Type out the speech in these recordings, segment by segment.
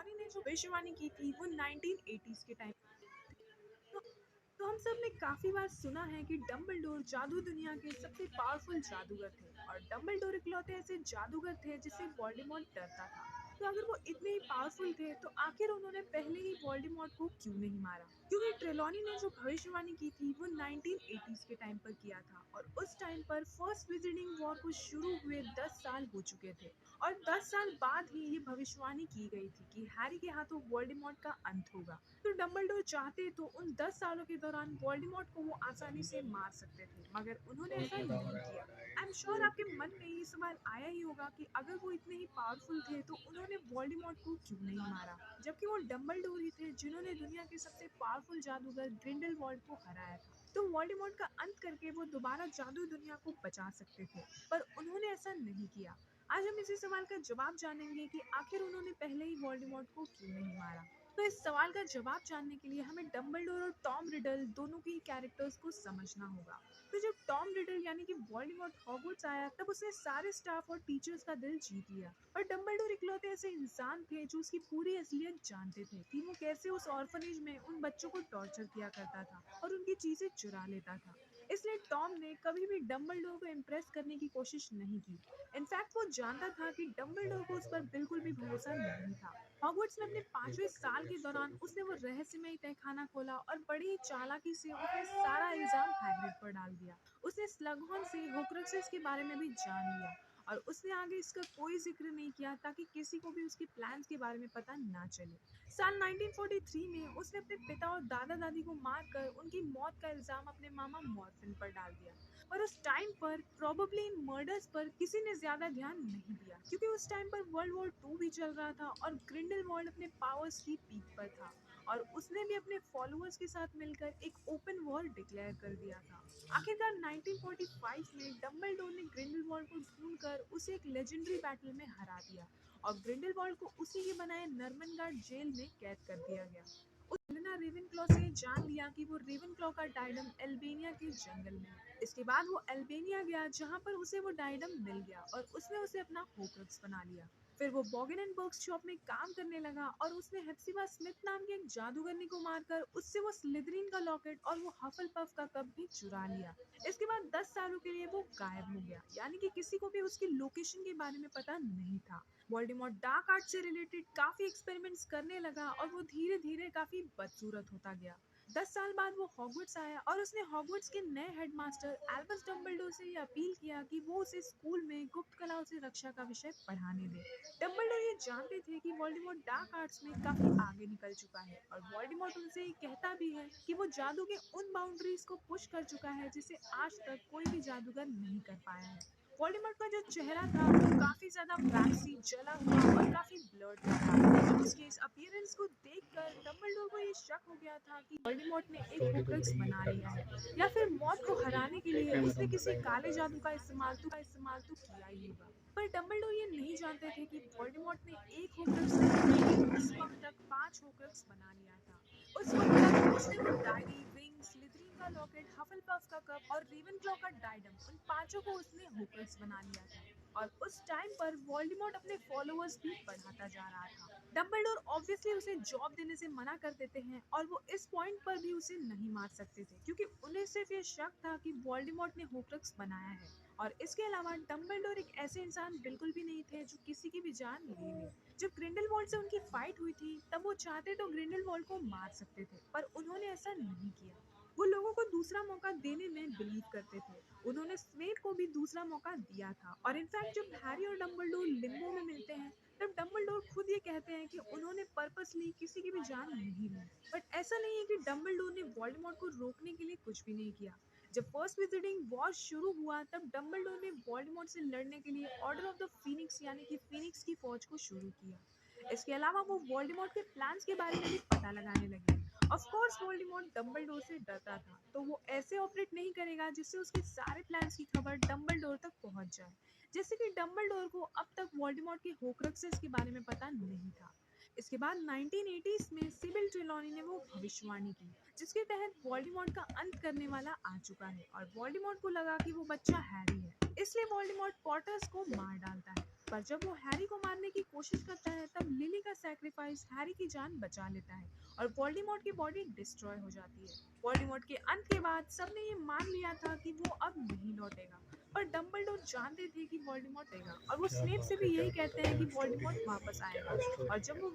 ट्रेलॉनी ने जो भविष्यवाणी की थी वो 1980s के टाइम तो, तो हम सब ने काफी बार सुना है कि डम्बलडोर जादू दुनिया के सबसे पावरफुल जादूगर थे और डम्बलडोर इकलौते ऐसे जादूगर थे जिससे वोल्डेमॉर्ट डरता था। तो अगर वो इतने ही पावरफुल थे तो आखिर उन्होंने पहले ही वोल्डेमॉर्ट को क्यों नहीं मारा? क्योंकि ट्रेलॉनी ने जो भविष्यवाणी की थी वो 1980s के टाइम पर किया था और उस टाइम पर फर्स्ट विजिटिंग वॉर को शुरू हुए 10 साल हो चुके थे और 10 साल बाद ही ये भविष्यवाणी की गई थी कि हैरी के हाथों वोल्डेमॉर्ट का अंत होगा। तो डंबलडोर चाहते तो उन 10 सालों के दौरान वोल्डेमॉर्ट को वो आसानी से मार सकते थे, मगर उन्होंने ऐसा नहीं किया। आई एम श्योर आपके मन में ये सवाल आया ही होगा कि अगर वो इतने ही पावरफुल थे तो उन्होंने वोल्डेमॉर्ट को क्यों नहीं मारा, जबकि वो डंबलडोर ही थे जिन्होंने दुनिया के सबसे पावरफुल जादूगर ग्रिंडलवाल्ड को हराया था। तो वोल्डेमॉर्ट का अंत करके वो दोबारा जादू दुनिया को बचा सकते थे, पर उन्होंने ऐसा नहीं किया। आज हम इसी सवाल का जवाब जानेंगे कि आखिर उन्होंने पहले ही वोल्डेमॉर्ट को क्यों नहीं मारा। तो इस सवाल का जवाब जानने के लिए हमें डंबलडोर और टॉम रिडल दोनों के कैरेक्टर्स को समझना होगा। तो जब टॉम रिडल यानी कि वोल्डेमॉर्ट हॉगवर्ट्स आया तब उसने सारे स्टाफ और टीचर्स का दिल जीत लिया और डंबलडोर इकलौते ऐसे इंसान थे जो उसकी पूरी असलियत जानते थे कि वो कैसे उस ऑर्फनेज में उन बच्चों को टॉर्चर किया करता था और उनकी चीजें चुरा लेता था। इसलिए टॉम ने कभी भी डंबलडोर को इम्प्रेस करने की कोशिश नहीं की। इनफैक्ट वो जानता था कि डंबलडोर को उस पर बिल्कुल भी भरोसा नहीं था। हॉगवर्ट्स में अपने 5वें साल के दौरान उसने वो रहस्यमय तहखाना खोला और बड़ी ही चालाकी से उसने सारा इल्जाम हैग्रिड पर डाल दिया। उसने स्लगहॉर्न से होक्रुक्सेस के बारे में भी जान लिया और उसने आगे इसका कोई जिक्र नहीं किया ताकि किसी को भी उसके प्लान्स के बारे में पता ना चले। साल 1943 में उसने अपने पिता और दादा दादी को मारकर उनकी मौत का इल्जाम अपने मामा मॉर्फिन पर डाल दिया। पर उस टाइम पर प्रोबेबली इन मर्डर्स पर किसी ने ज्यादा ध्यान नहीं दिया क्योंकि उस टाइम पर वर्ल्ड वॉर 2 भी चल रहा था और ग्रिंडलवाल्ड अपने पावर्स की पीक पर था और उसने भी अपने फॉलोअर्स के साथ मिलकर एक ओपन वॉर डिक्लेयर कर दिया था। आखिरकार 1945 में डंबलडोर ने ग्रिंडलवाल्ड को ढूंढकर उसे एक लेजेंडरी बैटल में हरा दिया और ग्रिंडलवाल्ड को उसी के बनाए नर्मनगार्ड जेल में कैद कर दिया गया। हेलेना रेवेनक्लॉ से जान लिया कि वो रेवेनक्लॉ का डायडम अल्बेनिया के जंगल में है। इसके बाद वो अल्बेनिया गया जहाँ पर उसे वो डायडम मिल गया और उसने उसे अपना होक्रक्स बना लिया। फिर वो बॉगन एंड बर्ग्स शॉप में काम करने लगा और उसने हेप्सिबा स्मिथ नाम के एक जादूगरनी को मारकर उससे वो स्लिदरीन का लॉकेट और वो हफलपफ का कप भी चुरा लिया। इसके बाद 10 सालों के लिए वो गायब हो गया, यानी कि किसी को भी उसकी लोकेशन के बारे में पता नहीं था। वोल्डेमॉर्ट डार्क आर्ट से रिलेटेड काफी एक्सपेरिमेंट्स करने लगा और वो धीरे धीरे काफी बदसूरत होता गया। 10 साल बाद वो हॉगवर्ट्स आया और उसने हॉगवर्ट्स के नए हेडमास्टर एल्बस डंबलडोर से ये अपील किया कि वो उसे स्कूल में गुप्त कलाओं से रक्षा का विषय पढ़ाने दे। डंबलडोर ये जानते थे कि वोल्डेमॉर्ट डार्क आर्ट्स में काफी आगे निकल चुका है और वोल्डेमॉर्ट उनसे ये कहता भी है कि वो जादू के उन बाउंड्रीज को पुश कर चुका है जिसे आज तक कोई भी जादूगर नहीं कर पाया है। वोल्डेमॉर्ट का जो चेहरा था वो काफी ज्यादा वैक्सी, जला हुआ और काफी ब्लर्ड था। उसके इस अपीयरेंस को देखकर डंबलडोर को ये शक हो गया था कि वोल्डेमॉर्ट ने एक होक्रक्स बना लिया है या फिर मौत को हराने के लिए उसने किसी काले जादू का इस्तेमाल तो किया ही होगा। पर डंबलडोर ये नहीं जानते थे कि वोल्डेमॉर्ट ने एक होक्रक्स नहीं बल्कि उस वक्त तक 5 होक्रक्स बना लिया था। उस वक्त तक उसने वो डायरी, रिंग, स्लिदरीन का लॉकेट, हफलपफ का कप और रेवेनक्लॉ का डायडम, उन पांचों को उसने होक्रक्स बना लिया था। और उस टाइम पर वोल्डेमॉर्ट अपने फॉलोअर्स भी बढ़ाता जा रहा था। डंबलडोर ऑब्वियसली उसे जॉब देने से मना कर देते हैं और वो इस पॉइंट पर भी उसे नहीं मार सकते थे क्योंकि उन्हें सिर्फ ये शक था कि वोल्डेमॉर्ट ने होक्रक्स बनाया है। और इसके अलावा डंबलडोर एक ऐसे इंसान बिल्कुल भी नहीं थे जो किसी की भी जान ले ले। जब ग्रिंडलवाल्ड से उनकी फाइट हुई थी तब वो चाहते तो ग्रिंडलवाल्ड को मार सकते थे, पर उन्होंने ऐसा नहीं किया। वो लोगों को दूसरा मौका देने में बिलीव करते थे। उन्होंने स्नेप को भी दूसरा मौका दिया था और इनफैक्ट जब हैरी और डंबलडोर लिम्बो में मिलते हैं तब डंबलडोर खुद ये कहते हैं कि उन्होंने पर्पसली किसी की भी जान नहीं ली। बट ऐसा नहीं है कि डंबलडोर ने वोल्डेमॉर्ट को रोकने के लिए कुछ भी नहीं किया। जब फर्स्ट विजिटिंग वॉर शुरू हुआ तब डंबलडोर ने वोल्डेमॉर्ट से लड़ने के लिए ऑर्डर ऑफ द फीनिक्स यानी कि फीनिक्स की फौज को शुरू किया। इसके अलावा वो वोल्डेमॉर्ट के प्लान्स के बारे में भी पता लगाने लगे। ऑफ कोर्स वोल्डेमॉर्ट डंबलडोर से डरता था, तो वो ऐसे ऑपरेट नहीं करेगा जिससे उसके सारे प्लान्स की खबर डंबलडोर तक पहुंच जाए। जैसे कि डंबलडोर को अब तक वोल्डेमॉर्ट के होक्रक्सेस के बारे में पता नहीं था। इसके बाद 1980s में सिबिल ट्रेलॉनी ने वो भविष्यवाणी की जिसके तहत वोल्डेमॉर्ट का अंत करने वाला आ चुका है और वोल्डेमॉर्ट को लगा कि वो बच्चा हैरी है, इसलिए वोल्डेमॉर्ट पॉटर्स को मार डालता है। पर जब वो हैरी को मारने की कोशिश करता है तब लिली का सैक्रिफाइस हैरी की जान बचा लेता है और वोल्डेमॉर्ट की बॉडी डिस्ट्रॉय हो जाती है। वोल्डेमॉर्ट के अंत के बाद सबने ये मान लिया था कि वो अब नहीं लौटेगा, पर डम्बलडोर जानते थे कि वोल्डेमॉर्ट आएगा और वो क्या स्नेप से बात है, भी क्या यही बात कहते है हैं कि यार, स्टोरी वोल्डेमॉर्ट वापस आएगा। क्या स्टोरी और है। जब वो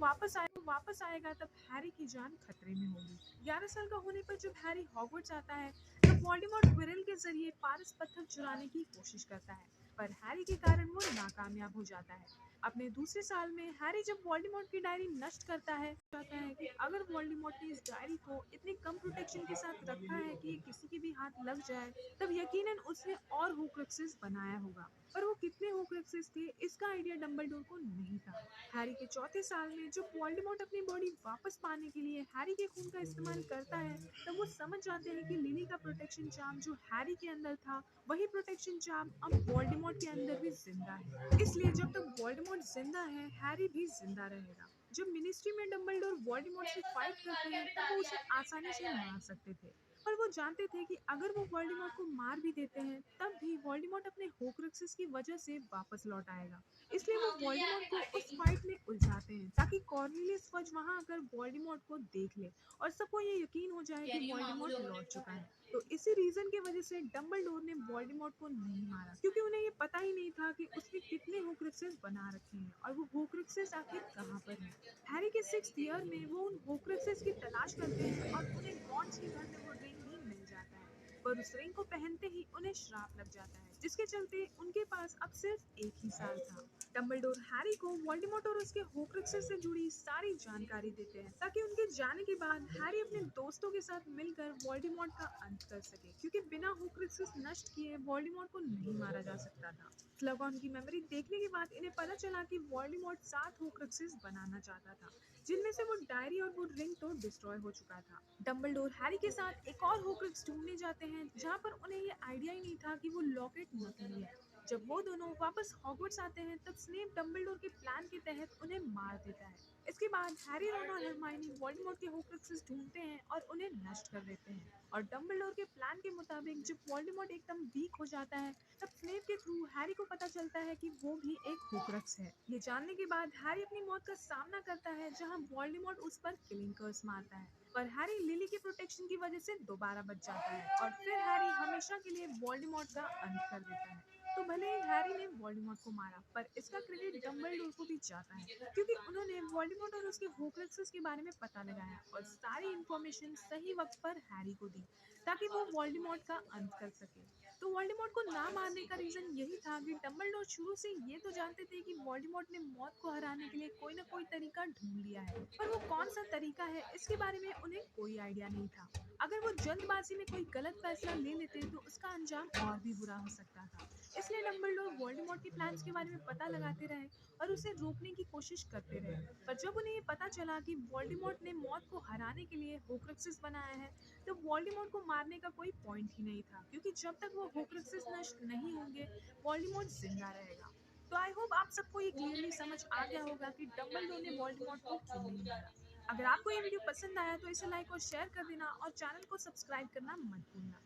वापस आएगा तब हैरी की जान खतरे में होगी। 11 साल का होने पर जब हैरी हॉगवर्ट्स आता है तब वोल्डेमॉर्ट क्विरल के जरिए पारस पत्थर चुराने की कोशिश करता है, पर हैरी के कारण वो नाकामयाब हो जाता है। अपने दूसरे साल में हैरी जब वोल्डेमॉर्ट की डायरी नष्ट करता है, कहता है कि अगर वोल्डेमॉर्ट ने इस डायरी को इतने कम प्रोटेक्शन के साथ रखा है कि ये किसी के भी हाथ लग जाए, तब यकीनन उसने और होक्रुक्सेस बनाया होगा। पर वो कितने होक्रुक्सेस थे, इसका आइडिया डंबलडोर को नहीं था। हैरी के चौथे साल में जब वोल्डेमॉर्ट अपनी बॉडी वापस पाने के लिए हैरी के खून का इस्तेमाल करता है, तब वो समझ जाते हैं कि लिली का प्रोटेक्शन चार्म जो हैरी के अंदर था, वही प्रोटेक्शन चार्म अब वोल्डेमॉर्ट के अंदर भी जिंदा है। इसलिए जब तक वोल्डेमॉर्ट जिंदा है, हैरी भी जिंदा रहेगा। जब मिनिस्ट्री में डंबलडोर वोल्डेमॉर्ट से फाइट करते हैं तब वो उसे आसानी से मार सकते थे, पर वो जानते थे कि अगर वो वोल्डेमॉर्ट को मार भी देते हैं तब भी वोल्डेमॉर्ट अपने होक्रुक्सेस की वजह से वापस लौट आएगा। इसलिए वो वोल्डेमॉर्ट को उस फाइट में उलझाते हैं ताकि कॉर्नेलियस फज वहां आकर वोल्डेमॉर्ट को देख ले और सबको ये यकीन हो जाए कि वोल्डेमॉर्ट लौट चुका है। तो इसी रीजन की वजह से डंबलडोर ने वोल्डेमॉर्ट को नहीं मारा, क्योंकि उन्हें ये पता ही नहीं था कि उसने कितने होक्रुक्सेस बना रखे हैं और वो होक्रुक्सेस आखिर कहाँ पर हैं। हैरी के 6th ईयर में वो उन होक्रुक्सेस की तलाश करते हैं और उन्हें गॉन्स के घर में वो रिंग भी मिल जाता है, पर उस रिंग को पहनते ही उन्हें श्राप लग जाता है, जिसके चलते उनके पास अब सिर्फ एक ही साल था। डंबलडोर हैरी को वोल्डेमॉर्ट और उसके होक्रुक्सेस से जुड़ी सारी जानकारी देते हैं ताकि उनके जाने के बाद हैरी अपने दोस्तों के साथ मिलकर वोल्डेमॉर्ट का अंत कर सके, क्योंकि बिना होक्रुक्सेस नष्ट किए वोल्डेमॉर्ट को नहीं मारा जा सकता था। स्लगॉन की मेमोरी देखने के बाद इन्हें पता चला कि वोल्डेमॉर्ट 7 होक्रुक्सेस बनाना चाहता था, जिनमें से वो डायरी और वो रिंग तो डिस्ट्रॉय हो चुका था। डंबलडोर हैरी के साथ एक और होक्रुक्स ढूंढने जाते हैं, जहां पर उन्हें ये आइडिया ही नहीं था कि वो लॉकेट नकली है। जब वो दोनों वापस हॉगवर्ट्स आते हैं तब स्नेप डंबलडोर के प्लान के तहत उन्हें मार देता है। इसके बाद हैरी, रॉन और हरमाइनी वोल्डेमॉर्ट के होक्रुक्सेस ढूंढते हैं और उन्हें नष्ट कर देते हैं। और डंबलडोर के प्लान के मुताबिक जब वोल्डेमॉर्ट एकदम वीक हो जाता है तब स्नेप के थ्रू हैरी को पता चलता है कि वो भी एक होक्रुक्स है। ये जानने के बाद हैरी अपनी मौत का सामना करता है, जहां वोल्डेमॉर्ट उस पर किलिंग कर्स मारता है, पर हैरी लिली के प्रोटेक्शन की वजह से दोबारा बच जाता है और फिर हैरी हमेशा के लिए वोल्डेमॉर्ट का अंत कर देता है। तो भले ही हैरी ने वोल्डेमॉर्ट को मारा, पर इसका क्रेडिट डंबलडोर को भी जाता है, क्योंकि उन्होंने वोल्डेमॉर्ट और उसके होक्रुक्सेस के बारे में पता लगाया और सारी इंफॉर्मेशन सही वक्त पर हैरी को दी, ताकि वो वोल्डेमॉर्ट का अंत कर सके। तो वोल्डेमॉर्ट को ना मारने का रीजन यही था कि डंबलडोर शुरू से ये तो जानते थे कि वोल्डेमॉर्ट ने मौत को हराने के लिए कोई ना कोई तरीका ढूंढ लिया है, पर वो कौन सा तरीका है इसके बारे में उन्हें कोई आइडिया नहीं था। अगर वो जल्दबाजी में कोई गलत फैसला ले लेते तो उसका अंजाम और भी बुरा हो सकता था। इसलिए डंबलडोर वोल्डेमॉर्ट के प्लान्स के बारे में पता लगाते रहे और उसे रोकने की कोशिश करते रहे, पर जब उन्हें ये पता चला कि वोल्डेमॉर्ट ने मौत को हराने के लिए होक्रुक्सेस बनाया है, तो वोल्डेमॉर्ट को मारने का कोई पॉइंट ही नहीं था, क्योंकि जब तक वो होक्रुक्सेस नष्ट नहीं होंगे वोल्डेमॉर्ट जिंदा रहेगा। तो आई होप आप सबको ये क्लियरली समझ आ गया होगा कि डंबलडोर ने वोल्डेमॉर्ट को क्यों नहीं मारा। अगर आपको ये वीडियो पसंद आया तो इसे लाइक और शेयर कर देना और चैनल को सब्सक्राइब करना मत भूलना।